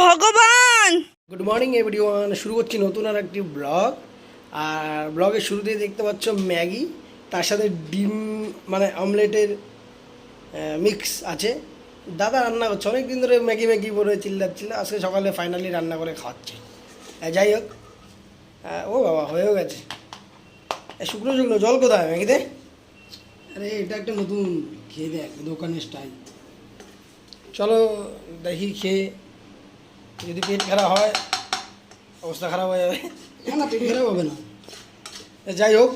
ভগবান, good morning everyone. শুরু করছি নতুন আর একটি ব্লগ। আর ব্লগের শুরুতেই দেখতে পাচ্ছ ম্যাগি, তার সাথে ডিম মানে অমলেটের মিক্স আছে। দাদা রান্না করছে, অনেক দিন ধরে ম্যাগি ম্যাগি বলে চিল্লাচ্ছিল, আজকে সকালে ফাইনালি রান্না করে খাওয়াচ্ছে। যাই হোক, ও বাবা হয়েও গেছে। শুকনো শুকনো জল কোথায় ম্যাগিতে? আরে এটা একটা নতুন, খেয়ে দেখ, দোকানের স্টাইল। চলো দেখি খেয়ে, যদি পেট খারাপ হয় অবস্থা খারাপ হয়ে যাবে। না পেট খারাপ হবে না। যাই হোক,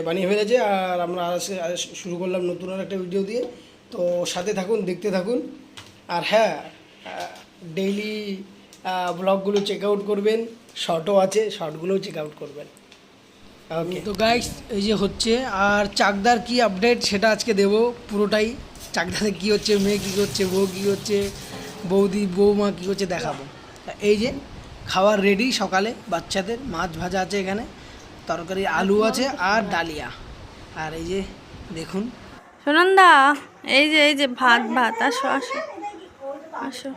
বানিয়ে ফেলেছে আর আমরা শুরু করলাম নতুন আর একটা ভিডিও দিয়ে। তো সাথে থাকুন, দেখতে থাকুন। আর হ্যাঁ, ডেইলি ব্লগগুলো চেক আউট করবেন, শর্টও আছে, শর্টগুলোও চেক আউট করবেন। ওকে, তো গাইস এই যে হচ্ছে, আর চাকদার কি আপডেট সেটা আজকে দেবো পুরোটাই। চাকদাতে কী হচ্ছে, মেয়ে কী করছে, বউ কী হচ্ছে, বৌদি বৌমা কী করছে দেখাবো। এই যে খাবার রেডি, সকালে বাচ্চাদের মাছ ভাজা আছে, এখানে তরকারি আলু আছে আর ডালিয়া। আর এই যে দেখুন সুনন্দা, এই যে ভাত ভাত, আসো আসো আসো।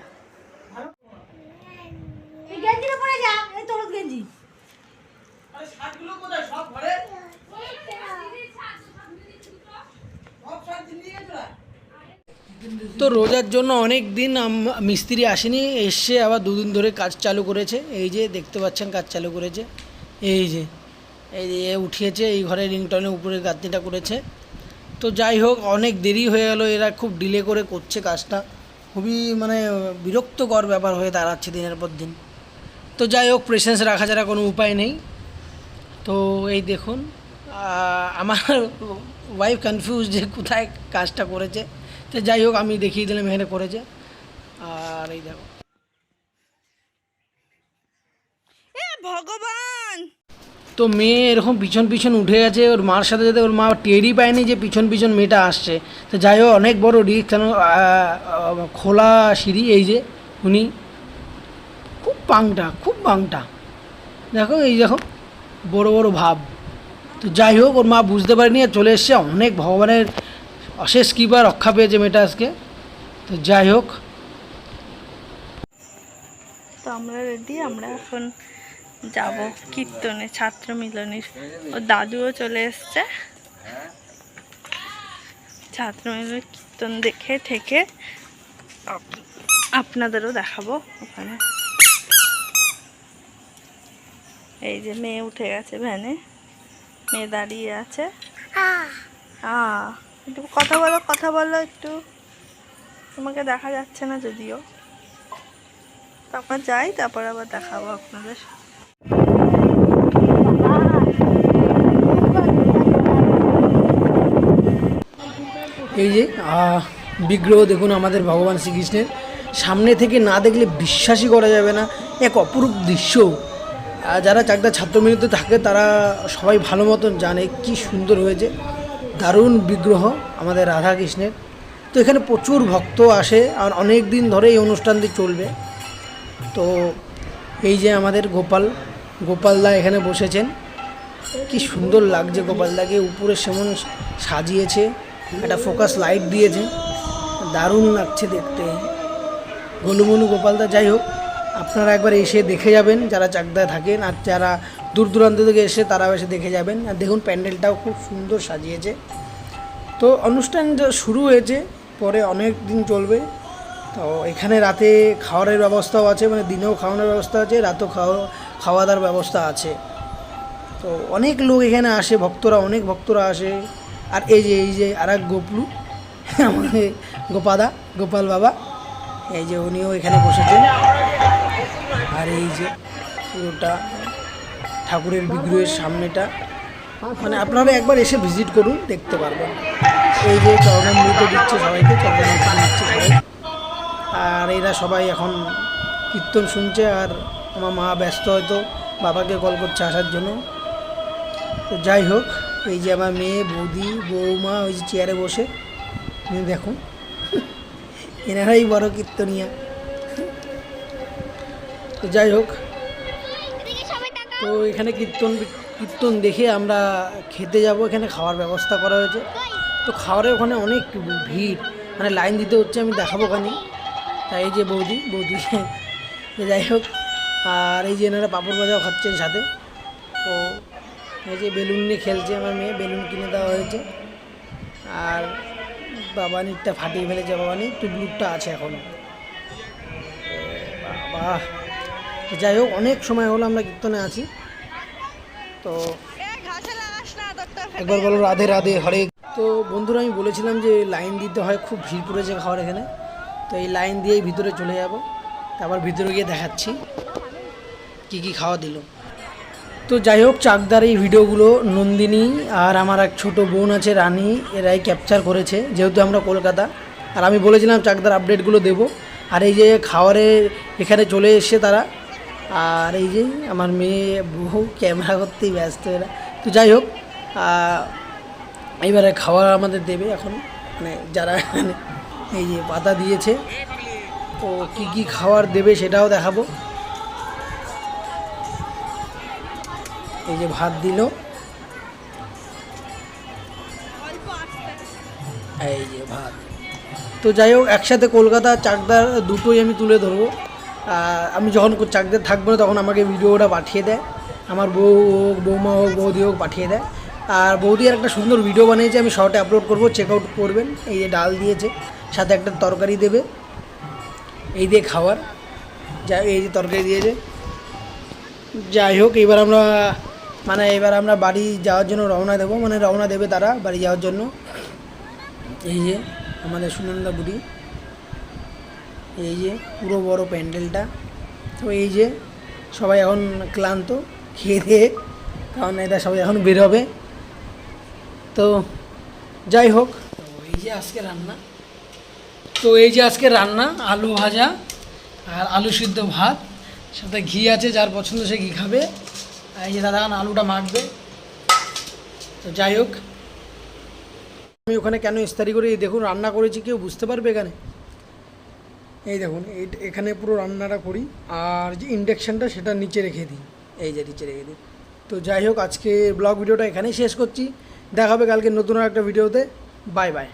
তো রোজার জন্য অনেক দিন মিস্ত্রি আসেনি, এসছে আবার দুদিন ধরে কাজ চালু করেছে। এই যে দেখতে পাচ্ছেন কাজ চালু করেছে। এই যে উঠিয়েছে, এই ঘরে রিংটনের উপরে গাঁথনিটা করেছে। তো যাই হোক, অনেক দেরি হয়ে গেল, এরা খুব ডিলে করে করছে কাজটা, খুবই মানে বিরক্তকর ব্যাপার হয়ে দাঁড়াচ্ছে দিনের পর দিন। তো যাই হোক, পেশেন্স রাখা ছাড়া কোনো উপায় নেই। তো এই দেখুন, আমার ওয়াইফ কনফিউজ যে কোথায় কাজটা করেছে। তো যাই হোক, আমি দেখিয়ে দিলাম এখানে করেছে। আর এই দেখো, ভগবান। তো মেয়ে এরকম পিছন পিছন উঠে গেছে ওর মার সাথে সাথে, ওর মা টেরই পায়নি যে পিছন পিছন মেয়েটা আসছে। তো যাই হোক, অনেক বড় রিস্ক, কেন খোলা সিঁড়ি। এই যে উনি খুব পাংটা দেখো, এই দেখো বড় বড় ভাব। তো যাই হোক, ওর মা বুঝতে পারেনি আর চলে এসছে। অনেক ভগবানের অশেষ কৃপা, রক্ষা পেয়েছে মেয়েটা আজকে। তো যাই হোক, তো আমরা রেডি, আমরা এখন যাব কীর্তনে, ছাত্র মিলনের। ও দাদুও চলে এসছে, ছাত্র মিলনের কীর্তন দেখে থেকে আপনাদেরও দেখাবো ওখানে। এই যে মেয়ে উঠে গেছে ভ্যানে, মেয়ে দাঁড়িয়ে আছে। একটু কথা বলো একটু, তোমাকে দেখা যাচ্ছে না যদিও। তারপর যাই, তারপর আবার দেখাবো আপনাদের। এই যে বিগ্রহ দেখুন আমাদের ভগবান শ্রীকৃষ্ণের, সামনে থেকে না দেখলে বিশ্বাসই করা যাবে না, এক অপরূপ দৃশ্য। যারা চাকদা ছাত্রমিলনীতে থাকে তারা সবাই ভালো মতন জানে কি সুন্দর হয়েছে, দারুণ বিগ্রহ আমাদের রাধাকৃষ্ণের। তো এখানে প্রচুর ভক্ত আসে আর অনেক দিন ধরে এই অনুষ্ঠানটি চলবে। তো এই যে আমাদের গোপালদা এখানে বসেছেন, কি সুন্দর লাগছে গোপালদাকে, উপরে সেমন সাজিয়েছে, একটা ফোকাস লাইট দিয়েছে, দারুণ লাগছে দেখতে, গোলুমলু গোপালদা। যাই হোক, আপনারা একবার এসে দেখে যাবেন যারা চাকদায় থাকেন, আর যারা দূর দূরান্ত থেকে এসে তারাও এসে দেখে যাবেন। আর দেখুন প্যান্ডেলটাও খুব সুন্দর সাজিয়েছে। তো অনুষ্ঠান শুরু হয়েছে, পরে অনেক দিন চলবে। তো এখানে রাতে খাওয়ারের ব্যবস্থাও আছে, মানে দিনেও খাওয়ানোর ব্যবস্থা আছে, রাতেও খাওয়া দাওয়ার ব্যবস্থা আছে। তো অনেক লোক এখানে আসে, অনেক ভক্তরা আসে। আর এই যে আর এক গোপলু, আমাদের গোপাল বাবা, এই যে উনিও এখানে বসেছেন। আর এই যে পুরোটা ঠাকুরের বিগ্রহের সামনেটা, মানে আপনারা একবার এসে ভিজিট করুন, দেখতে পারবেন। এই যে চরণামৃত দিচ্ছে সবাইকে, চরণামৃত দিচ্ছে সবাই। আর এরা সবাই এখন কীর্তন শুনছে, আর আমার মা ব্যস্ত, হয়তো বাবাকে কল করছে আসার জন্য। তো যাই হোক, এই যে আমার মেয়ে, বৌদি, বৌমা ওই যে চেয়ারে বসে, দেখুন এনারাই বড় কীর্তনিয়া। তো যাই হোক, তো এখানে কীর্তন দেখে আমরা খেতে যাব। এখানে খাওয়ার ব্যবস্থা করা হয়েছে। তো খাওয়ারের ওখানে অনেক ভিড়, মানে লাইন দিতে হচ্ছে, আমি দেখাবো ওখানে। তাই এই যে বৌদি তো যাই হোক, আর এই যে এনারা পাঁপড় ভাজাও খাচ্ছেন সাথে। তো এই যে বেলুন নিয়ে খেলছে আমার মেয়ে, বেলুন কিনে দেওয়া হয়েছে। আর বাবানিরটা ফাটিয়ে ফেলেছে, বাবানি টুবলুকটা আছে এখনও। বাহ, যাই হোক অনেক সময় হলো আমরা কীর্তনে আছি। তো একবার বলো রাধে রাধে হরে। তো বন্ধুরা, আমি বলেছিলাম যে লাইন দিতে হয়, খুব ভিড় পড়েছে খাওয়ার এখানে। তো এই লাইন দিয়েই ভিতরে চলে যাব, তারপর ভিতরে গিয়ে দেখাচ্ছি কি কি খাওয়া দিল। তো যাই হোক, চাকদার এই ভিডিওগুলো নন্দিনী আর আমার এক ছোট বোন আছে রানী, এরাই ক্যাপচার করেছে, যেহেতু আমরা কলকাতা। আর আমি বলেছিলাম চাকদার আপডেটগুলো দেব। আর এই যে খাওয়ারের এখানে চলে এসছে তারা। আর এই যে আমার মেয়ে বহু ক্যামেরা করতেই ব্যস্ত এরা। তো যাই হোক, এইবারে খাবার আমাদের দেবে এখন, মানে যারা এখানে এই যে পাতা দিয়েছে। তো কী কী খাবার দেবে সেটাও দেখাবো। এই যে ভাত দিল, এই যে ভাত। তো যাই হোক, একসাথে কলকাতা চাকদার দুটোই আমি তুলে ধরবো। আমি যখন চাকদার থাকবো না তখন আমাকে ভিডিওটা পাঠিয়ে দেয়, আমার বউ হোক, বৌমা হোক, বৌদি হোক পাঠিয়ে দেয়। আর বৌদি আর একটা সুন্দর ভিডিও বানিয়েছে, আমি শর্টে আপলোড করবো, চেক আউট করবেন। এই যে ডাল দিয়েছে, সাথে একটা তরকারি দেবে, এই দিয়ে খাবার, যা এই যে তরকারি দিয়েছে। যাই হোক, এবার আমরা বাড়ি যাওয়ার জন্য রওনা দেবো, মানে রওনা দেবে তারা বাড়ি যাওয়ার জন্য। এই যে আমাদের সুনন্দা বুড়ি, এই যে পুরো বড় প্যান্ডেলটা। তো এই যে সবাই এখন ক্লান্ত খেয়ে দিয়ে, কারণ এটা সবাই এখন বের হবে। তো যাই হোক, এই যে আজকে রান্না, আলু ভাজা আর আলু সিদ্ধ ভাত, সাথে ঘি আছে, যার পছন্দ সে ঘি খাবে। এই যে দাদা আলুটা মাখবে। তো যাই হোক, আমি ওখানে কেন ইস্তারি করে দেখুন রান্না করেছি, কেউ বুঝতে পারবে এখানে? এই দেখুন, এখানে পুরো রান্নাটা করি, আর যে ইন্ডাকশানটা সেটা নিচে রেখে দিই, এই যে নিচে রেখে দিই। তো যাই হোক, আজকে ব্লগ ভিডিওটা এখানেই শেষ করছি। দেখা হবে কালকে নতুন একটা ভিডিওতে। Bye bye.